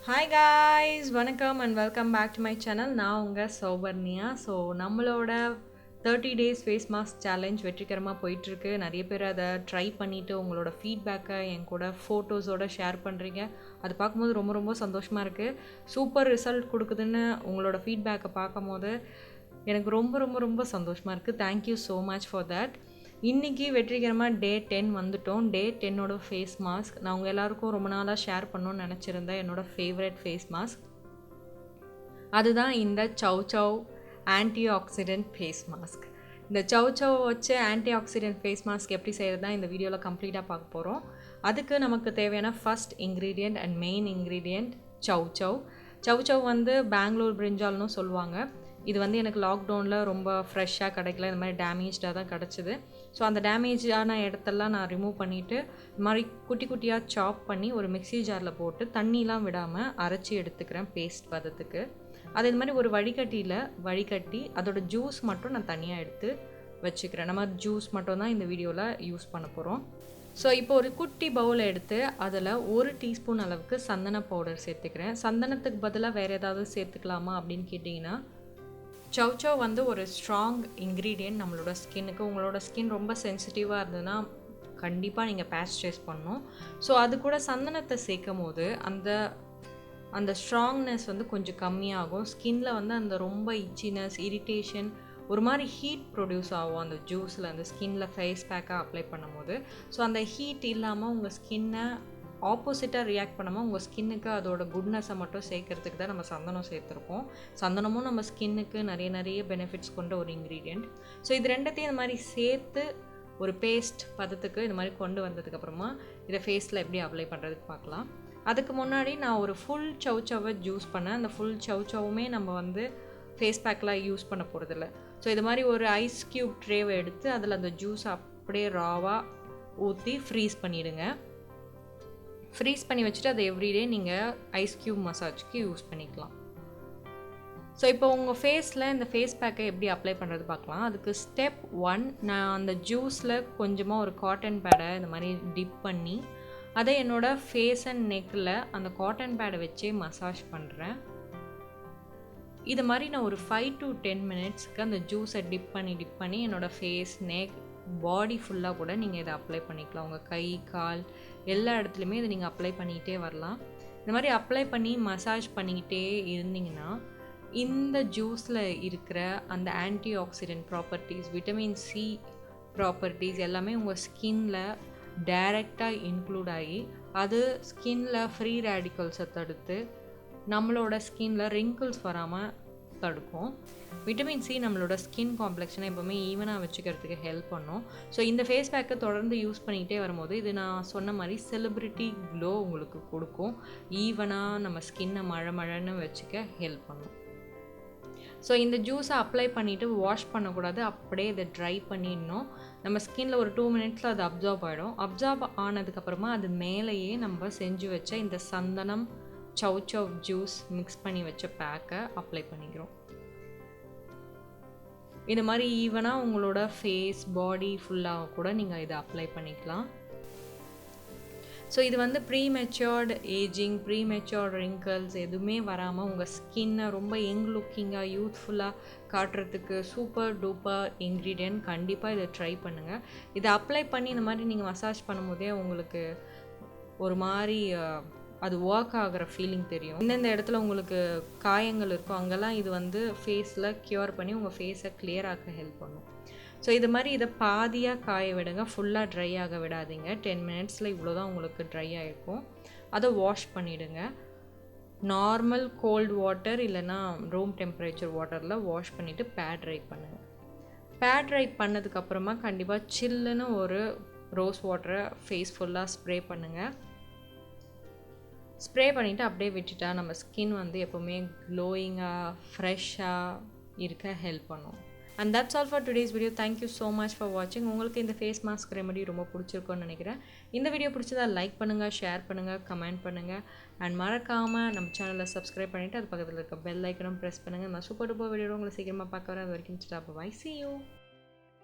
Hi guys, வணக்கம் and welcome back to my channel. நான் உங்க Sowbaraniya. ஸோ நம்மளோட 30 days face mask challenge வெற்றிகரமாக போயிட்டுருக்கு. நிறைய பேர் அதை ட்ரை பண்ணிவிட்டு உங்களோட ஃபீட்பேக்கை என் கூட ஃபோட்டோஸோடு ஷேர் பண்ணுறீங்க. அது பார்க்கும்போது ரொம்ப ரொம்ப சந்தோஷமாக இருக்குது. சூப்பர் ரிசல்ட் கொடுக்குதுன்னு உங்களோட ஃபீட்பேக்கை பார்க்கும்போது எனக்கு ரொம்ப ரொம்ப ரொம்ப சந்தோஷமாக இருக்குது. Thank you so much for that. இன்றைக்கி வெற்றிகரமாக டே 10 வந்துட்டோம். டே 10ஓட ஃபேஸ் மாஸ்க் நான் உங்கள் எல்லாருக்கும் ரொம்ப நாளாக ஷேர் பண்ணணும்னு நினச்சிருந்தேன். என்னோடய ஃபேவரட் ஃபேஸ் மாஸ்க் அதுதான் இந்த Chow ஆன்டிஆக்சிடென்ட் ஃபேஸ் மாஸ்க். இந்த Chow வச்சு ஆன்டிஆக்சிடென்ட் ஃபேஸ் மாஸ்க் எப்படி செய்கிறது தான் இந்த வீடியோவில் கம்ப்ளீட்டாக பார்க்க போகிறோம். அதுக்கு நமக்கு தேவையான first ingredient and main ingredient Chow வந்து பெங்களூர் பிரிஞ்சால்னு சொல்லுவாங்க. இது வந்து எனக்கு லாக்டவுனில் ரொம்ப ஃப்ரெஷ்ஷாக கிடைக்கல, இந்த மாதிரி டேமேஜ்டாக தான் கிடச்சிது. ஸோ அந்த டேமேஜான இடத்தெல்லாம் நான் ரிமூவ் பண்ணிவிட்டு இந்த மாதிரி குட்டி குட்டியாக சாப் பண்ணி ஒரு மிக்ஸி ஜாரில் போட்டு தண்ணிலாம் விடாமல் அரைச்சி எடுத்துக்கிறேன் பேஸ்ட் பதத்துக்கு. அது இந்த மாதிரி ஒரு வடிகட்டி அதோட ஜூஸ் மட்டும் நான் தனியாக எடுத்து வச்சுக்கிறேன். நம்ம ஜூஸ் மட்டும் தான் இந்த வீடியோவில் யூஸ் பண்ண போகிறோம். ஸோ இப்போ ஒரு குட்டி பவுலை எடுத்து அதில் 1 டீஸ்பூன் அளவுக்கு சந்தன பவுடர் சேர்த்துக்கிறேன். சந்தனத்துக்கு பதிலாக வேறு ஏதாவது சேர்த்துக்கலாமா அப்படின்னு கேட்டிங்கன்னா, Chow வந்து ஒரு ஸ்ட்ராங் இன்க்ரீடியன்ட் நம்மளோட ஸ்கின்னுக்கு. உங்களோட ஸ்கின் ரொம்ப சென்சிட்டிவாக இருந்ததுன்னா கண்டிப்பாக நீங்கள் பேஸ்சரைஸ் பண்ணணும். ஸோ அது கூட சந்தனத்தை சேர்க்கும் போது அந்த ஸ்ட்ராங்னஸ் வந்து கொஞ்சம் கம்மியாகும். ஸ்கின்னில் வந்து அந்த ரொம்ப இச்சினஸ், இரிட்டேஷன், ஒரு மாதிரி ஹீட் ப்ரொடியூஸ் ஆகும் அந்த ஜூஸில், அந்த ஸ்கின்னில் ஃபேஸ் பேக்காக அப்ளை பண்ணும்போது. ஸோ அந்த ஹீட் இல்லாமல் உங்கள் ஸ்கின்னை ஆப்போசிட்டாக ரியாக்ட் பண்ணாமல் உங்கள் ஸ்கின்னுக்கு அதோட குட்னஸை மட்டும் சேர்க்கறதுக்கு தான் நம்ம சந்தனம் சேர்த்துருக்கோம். சந்தனமும் நம்ம ஸ்கின்னுக்கு நிறைய பெனிஃபிட்ஸ் கொண்ட ஒரு இன்க்ரீடியண்ட். ஸோ இது ரெண்டத்தையும் இந்த மாதிரி சேர்த்து ஒரு பேஸ்ட் பதத்துக்கு இந்த மாதிரி கொண்டு வந்ததுக்கப்புறமா இதை ஃபேஸில் எப்படி அப்ளை பண்ணுறதுக்கு பார்க்கலாம். அதுக்கு முன்னாடி நான் ஒரு ஃபுல் Chow ஜூஸ் பண்ணேன். அந்த ஃபுல் Chowவுமே நம்ம வந்து ஃபேஸ் பேக்கெலாம் யூஸ் பண்ண போகிறதில்ல. ஸோ இது மாதிரி ஒரு ஐஸ் க்யூப் ட்ரேவை எடுத்து அதில் அந்த ஜூஸ் அப்படியே ராவாக ஊற்றி ஃப்ரீஸ் பண்ணிவிடுங்க. ஃப்ரீஸ் பண்ணி வச்சுட்டு அதை எவ்ரிடே நீங்கள் ஐஸ் க்யூப் மசாஜ்க்கு யூஸ் பண்ணிக்கலாம். ஸோ இப்போ உங்கள் ஃபேஸில் இந்த ஃபேஸ் பேக்கை எப்படி அப்ளை பண்ணுறது பார்க்கலாம். அதுக்கு ஸ்டெப் 1, நான் அந்த ஜூஸில் கொஞ்சமாக ஒரு காட்டன் பேடை இந்த மாதிரி டிப் பண்ணி அதை என்னோடய ஃபேஸ் அண்ட் நெக்கில் அந்த காட்டன் பேடை வச்சே மசாஜ் பண்ணுறேன். இது மாதிரி நான் ஒரு 5 to 10 மினிட்ஸ்க்கு அந்த ஜூஸை டிப் பண்ணி என்னோடய ஃபேஸ், நெக், பாடி ஃபுல்லாக கூட நீங்கள் இதை அப்ளை பண்ணிக்கலாம். உங்கள் கை, கால் எல்லா இடத்துலையுமே இதை நீங்கள் அப்ளை பண்ணிக்கிட்டே வரலாம். இந்த மாதிரி அப்ளை பண்ணி மசாஜ் பண்ணிக்கிட்டே இருந்தீங்கன்னா இந்த ஜூஸில் இருக்கிற அந்த antioxidant properties, vitamin C properties எல்லாமே உங்கள் ஸ்கின்னில் டைரெக்டாக இன்க்ளூட் ஆகி அது ஸ்கின்னில் ஃப்ரீ ரேடிக்கல்ஸை தடுத்து நம்மளோட ஸ்கின்னில் ரிங்கிள்ஸ் வராமல் தடுக்கும். விட்டமின் சி நம்மளோட ஸ்கின் காம்ப்ளெக்ஷனை எப்போவுமே ஈவனாக வச்சுக்கிறதுக்கு ஹெல்ப் பண்ணும். ஸோ இந்த ஃபேஸ் பேக்கை தொடர்ந்து யூஸ் பண்ணிக்கிட்டே வரும்போது இது நான் சொன்ன மாதிரி செலிப்ரிட்டி க்ளோ உங்களுக்கு கொடுக்கும். ஈவனாக நம்ம ஸ்கின்னை மழன்னு வச்சுக்க ஹெல்ப் பண்ணும். ஸோ இந்த ஜூஸை அப்ளை பண்ணிவிட்டு வாஷ் பண்ணக்கூடாது, அப்படியே இதை ட்ரை பண்ணிடணும். நம்ம ஸ்கின்னில் ஒரு 2 மினிட்ஸில் அது அப்சார்ப் ஆகிடும். அப்சார்ப் ஆனதுக்கப்புறமா அது மேலேயே நம்ம செஞ்சு வச்ச இந்த சந்தனம் Chow ஜூஸ் மிக்ஸ் பண்ணி வச்ச பேக்கை அப்ளை பண்ணிக்கிறோம். இது மாதிரி ஈவனாக உங்களோட ஃபேஸ், பாடி ஃபுல்லாக கூட நீங்கள் இதை அப்ளை பண்ணிக்கலாம். ஸோ இது வந்து ப்ரீமெச்சூர்டு ஏஜிங், ப்ரீமெச்சூர்டு ரிங்கிள்ஸ் எதுவுமே வராமல் உங்கள் ஸ்கின்னை ரொம்ப யங் லுக்கிங்காக, யூத்ஃபுல்லாக காட்டுறதுக்கு சூப்பர் டூப்பர் இன்க்ரீடியன்ட். கண்டிப்பாக இதை ட்ரை பண்ணுங்கள். இதை அப்ளை பண்ணி இந்த மாதிரி நீங்கள் மசாஜ் பண்ணும்போதே உங்களுக்கு ஒரு மாதிரி அது ஒர்க் ஆகிற ஃபீலிங் தெரியும். இந்தந்த இடத்துல உங்களுக்கு காயங்கள் இருக்கும் அங்கெல்லாம் இது வந்து ஃபேஸில் க்யூர் பண்ணி உங்கள் ஃபேஸை கிளியர் ஆக்க ஹெல்ப் பண்ணும். ஸோ இது மாதிரி இதை பாதியாக காய விடுங்க, ஃபுல்லாக ட்ரை ஆக விடாதீங்க. 10 மினிட்ஸில் இவ்வளோ தான் உங்களுக்கு ட்ரை ஆகிருக்கும். அதை வாஷ் பண்ணிவிடுங்க. நார்மல் கோல்டு வாட்டர் இல்லைனா ரூம் டெம்பரேச்சர் வாட்டரில் வாஷ் பண்ணிவிட்டு பேட் ட்ரை பண்ணுங்கள். பேட் ட்ரை பண்ணதுக்கப்புறமா கண்டிப்பாக சில்லுன்னு ஒரு ரோஸ் வாட்டரை ஃபேஸ் ஃபுல்லாக ஸ்ப்ரே பண்ணுங்கள். ஸ்ப்ரே பண்ணிவிட்டு அப்படியே விட்டுட்டா நம்ம ஸ்கின் வந்து எப்போவுமே க்ளோயிங்காக, ஃப்ரெஷ்ஷாக இருக்க ஹெல்ப் பண்ணும். And that's all for today's video. Thank you so much for வாட்சிங். உங்களுக்கு இந்த ஃபேஸ் மாஸ்க் ரெமெடி ரொம்ப பிடிச்சிருக்குன்னு நினைக்கிறேன். இந்த வீடியோ பிடிச்சதா லைக் பண்ணுங்கள், ஷேர் பண்ணுங்கள், கமெண்ட் பண்ணுங்கள். அண்ட் மறக்காமல் நம்ம சேனலில் சப்ஸ்கிரைப் பண்ணிவிட்டு அது பக்கத்தில் இருக்க பெல் ஐக்கனும் ப்ரெஸ் பண்ணுங்கள். நான் சூப்பர் டூப்பர் வீடியோ உங்களை சீக்கிரமாக பார்க்க வரேன். அது வரைக்கும் பை. See you.